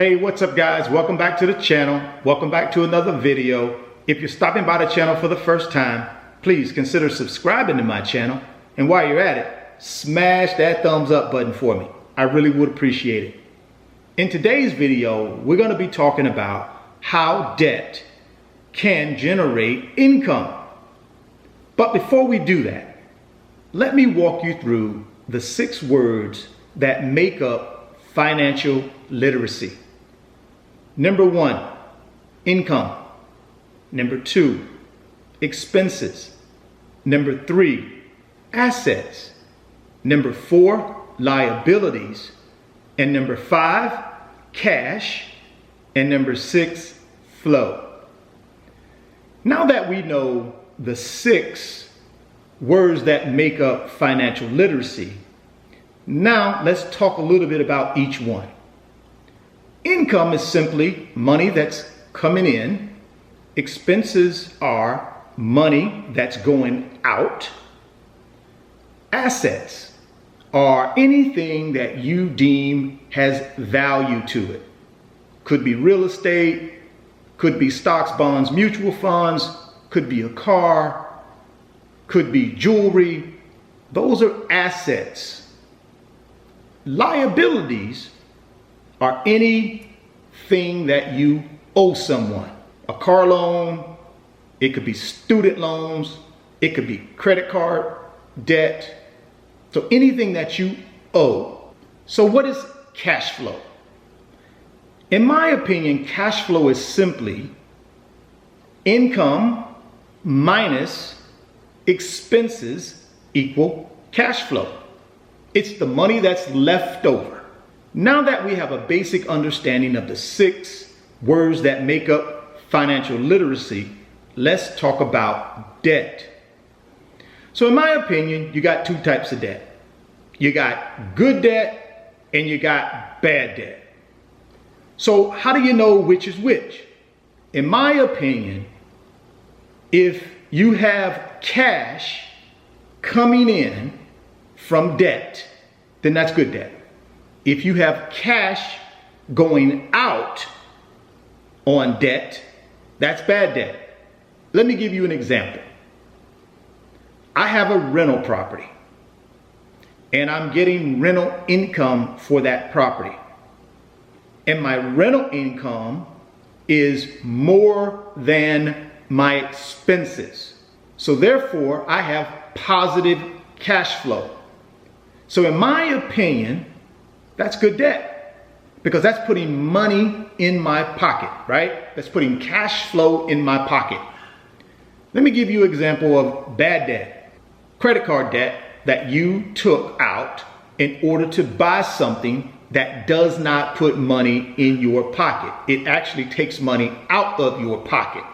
Hey, what's up guys? Welcome back to the channel. Welcome back to another video. If you're stopping by the channel for the first time, please consider subscribing to my channel. And while you're at it, smash that thumbs up button for me. I really would appreciate it. In today's video, we're going to be talking about how debt can generate income. But before we do that, let me walk you through the 6 words that make up financial literacy. Number 1, income. Number 2, expenses. Number 3, assets. Number 4, liabilities. And number 5, cash. And number 6, flow. Now that we know the 6 words that make up financial literacy, now let's talk a little bit about each one. Income is simply money that's coming in. Expenses are money that's going out. Assets are anything that you deem has value to it. Could be real estate, could be stocks, bonds, mutual funds, could be a car, could be jewelry. Those are assets. Liabilities are anything that you owe someone. A car loan, it could be student loans, it could be credit card debt. So anything that you owe. So what is cash flow? In my opinion, cash flow is simply income minus expenses equal cash flow. It's the money that's left over. Now that we have a basic understanding of the 6 words that make up financial literacy, let's talk about debt. So in my opinion, you got 2 types of debt. You got good debt and you got bad debt. So how do you know which is which? In my opinion, if you have cash coming in from debt, then that's good debt. If you have cash going out on debt, that's bad debt. Let me give you an example. I have a rental property and I'm getting rental income for that property. And my rental income is more than my expenses. So therefore, I have positive cash flow. So in my opinion, that's good debt because that's putting money in my pocket, right? That's putting cash flow in my pocket. Let me give you an example of bad debt. Credit card debt that you took out in order to buy something that does not put money in your pocket. It actually takes money out of your pocket.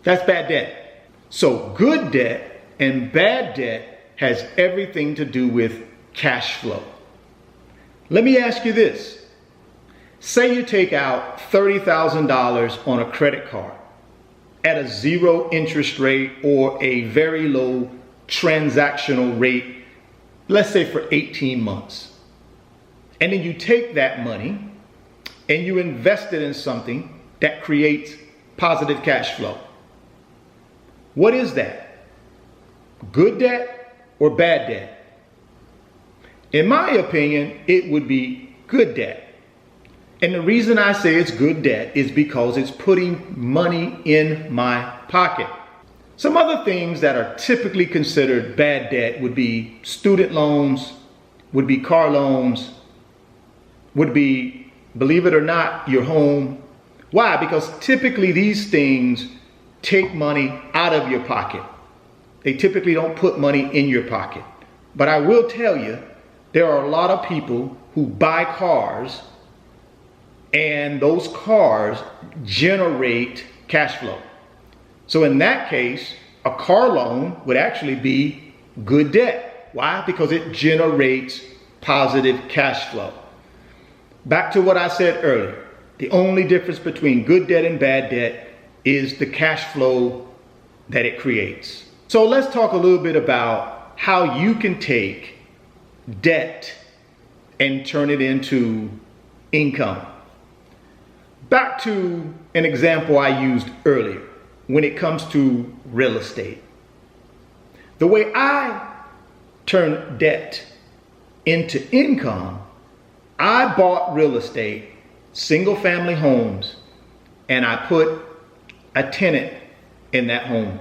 That's bad debt. So good debt and bad debt has everything to do with cash flow. Let me ask you this. Say you take out $30,000 on a credit card at a 0 interest rate or a very low transactional rate, let's say for 18 months. And then you take that money and you invest it in something that creates positive cash flow. What is that? Good debt or bad debt? In my opinion, it would be good debt. And the reason I say it's good debt is because it's putting money in my pocket. Some other things that are typically considered bad debt would be student loans, would be car loans, would be, believe it or not, your home. Why? Because typically these things take money out of your pocket. They typically don't put money in your pocket. But I will tell you, there are a lot of people who buy cars and those cars generate cash flow. So in that case, a car loan would actually be good debt. Why? Because it generates positive cash flow. Back to what I said earlier. The only difference between good debt and bad debt is the cash flow that it creates. So let's talk a little bit about how you can take debt and turn it into income. Back to an example I used earlier when it comes to real estate. The way I turn debt into income, I bought real estate, single family homes, and I put a tenant in that home.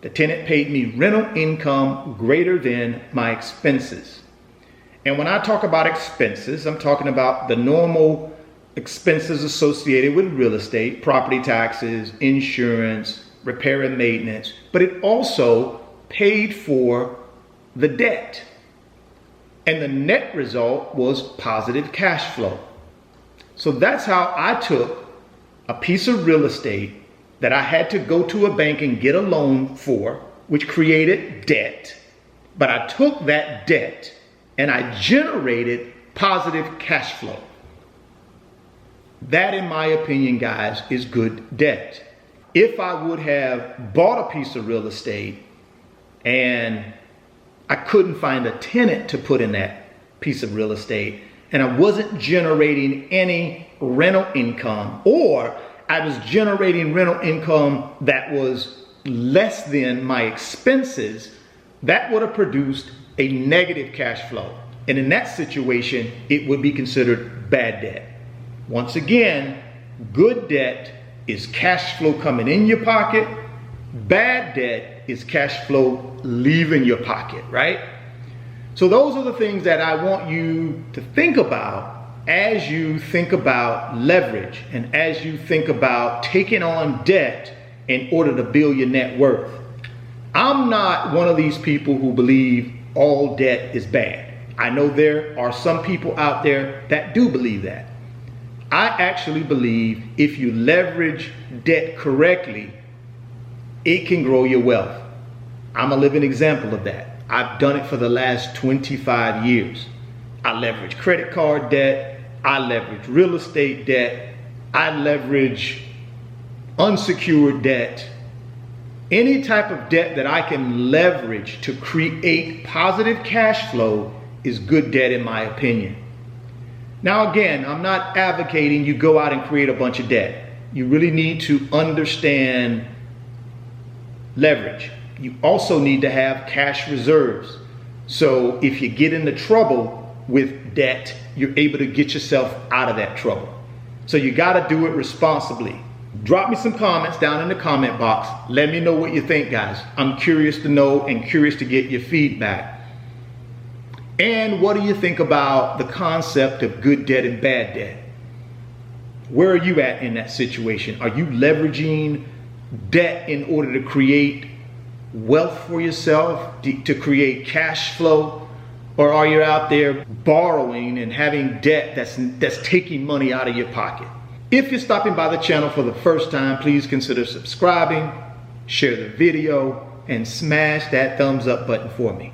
The tenant paid me rental income greater than my expenses. And when I talk about expenses, I'm talking about the normal expenses associated with real estate, property taxes, insurance, repair and maintenance, but it also paid for the debt. And the net result was positive cash flow. So that's how I took a piece of real estate that I had to go to a bank and get a loan for, which created debt. But I took that debt and I generated positive cash flow. That, in my opinion, guys, is good debt. If I would have bought a piece of real estate and I couldn't find a tenant to put in that piece of real estate, and I wasn't generating any rental income, or I was generating rental income that was less than my expenses, that would have produced a negative cash flow. And in that situation, it would be considered bad debt. Once again, good debt is cash flow coming in your pocket. Bad debt is cash flow leaving your pocket, right? So those are the things that I want you to think about as you think about leverage and as you think about taking on debt in order to build your net worth. I'm not one of these people who believe all debt is bad. I know there are some people out there that do believe that. I actually believe if you leverage debt correctly, it can grow your wealth. I'm a living example of that. I've done it for the last 25 years. I leverage credit card debt. I leverage real estate debt. I leverage unsecured debt. Any type of debt that I can leverage to create positive cash flow is good debt in my opinion. Now again, I'm not advocating you go out and create a bunch of debt. You really need to understand leverage. You also need to have cash reserves. So if you get into trouble with debt, you're able to get yourself out of that trouble. So you got to do it responsibly. Drop me some comments down in the comment box. Let me know what you think, guys. I'm curious to know and curious to get your feedback. And what do you think about the concept of good debt and bad debt? Where are you at in that situation? Are you leveraging debt in order to create wealth for yourself, to create cash flow? Or are you out there borrowing and having debt that's taking money out of your pocket? If you're stopping by the channel for the first time, please consider subscribing, share the video, and smash that thumbs up button for me.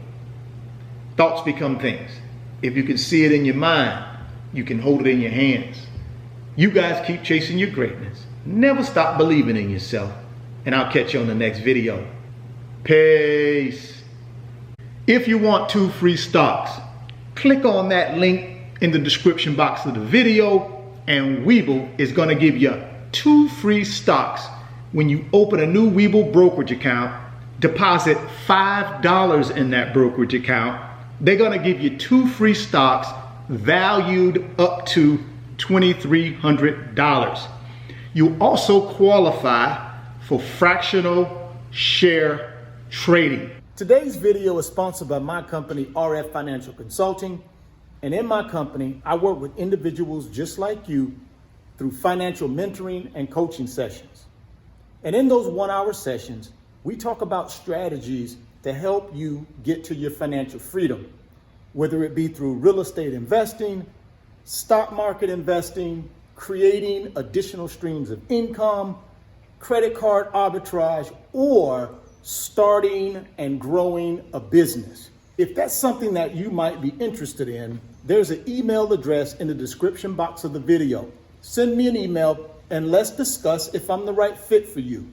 Thoughts become things. If you can see it in your mind, you can hold it in your hands. You guys keep chasing your greatness. Never stop believing in yourself. And I'll catch you on the next video. Peace. If you want 2 free stocks, click on that link in the description box of the video, and Webull is going to give you 2 free stocks when you open a new Webull brokerage account. Deposit $5 in that brokerage account. They're going to give you 2 free stocks valued up to $2,300. You also qualify for fractional share trading. Today's video is sponsored by my company, RF Financial Consulting. And in my company, I work with individuals just like you through financial mentoring and coaching sessions. And in those 1-hour sessions, we talk about strategies to help you get to your financial freedom, whether it be through real estate investing, stock market investing, creating additional streams of income, credit card arbitrage, or starting and growing a business. If that's something that you might be interested in, there's an email address in the description box of the video. Send me an email and let's discuss if I'm the right fit for you.